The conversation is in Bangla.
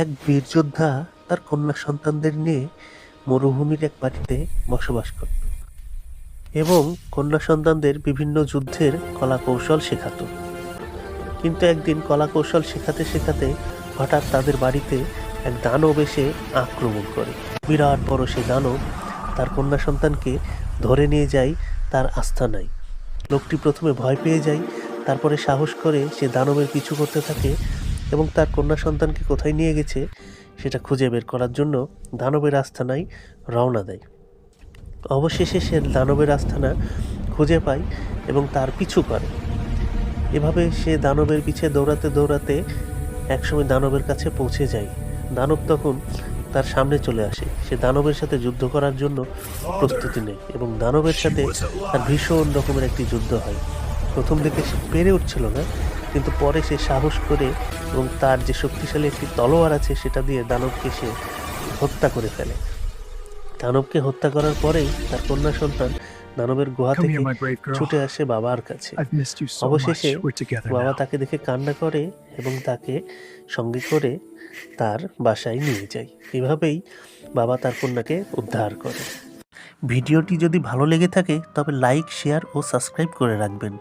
এক বীর যোদ্ধা তার কন্যা সন্তানদের নিয়ে মরুভূমির এক বাড়িতে বসবাস করত এবং কন্যা সন্তানদের বিভিন্ন যুদ্ধের কলা কৌশল শেখাতো। কিন্তু একদিন কলা কৌশল শেখাতে শেখাতে হঠাৎ তাদের বাড়িতে এক দানব এসে আক্রমণ করে। বিরাট বড় সে দানব তার কন্যা সন্তানকে ধরে নিয়ে যায় তার আস্তানায়। লোকটি প্রথমে ভয় পেয়ে যায়, তারপরে সাহস করে সে দানবের পিছু করতে থাকে এবং তার কন্যা সন্তানকে কোথায় নিয়ে গেছে সেটা খুঁজে বের করার জন্য দানবের আস্তানায় রওনা দেয়। অবশেষে সে দানবের আস্তানা খুঁজে পায় এবং তার পিছু করে। এভাবে সে দানবের পিছে দৌড়াতে দৌড়াতে একসময় দানবের কাছে পৌঁছে যায়। দানব তখন তার সামনে চলে আসে। সে দানবের সাথে যুদ্ধ করার জন্য প্রস্তুতি নেয় এবং দানবের সাথে তার ভীষণ রকমের একটি যুদ্ধ হয়। প্রথম দিকে সে পেরে উঠছিল না, কিন্তু পরে সে সাহস করে এবং তার যে শক্তিশালী একটি তলোয়ার আছে সেটা দিয়ে দানবকে সে হত্যা করে ফেলে। দানবকে হত্যা করার পরেই তার কন্যা সন্তান দানবের গুহা Come থেকে here, my brave girl. ছুটে আসে বাবার কাছে। I've missed you so অবশেষে much. We're together বাবা now. তাকে দেখে কান্না করে এবং তাকে সঙ্গে করে তার বাসায় নিয়ে যায়। এভাবেই বাবা তার কন্যাকে উদ্ধার করে। ভিডিওটি যদি ভালো লেগে থাকে তবে লাইক, শেয়ার ও সাবস্ক্রাইব করে রাখবেন।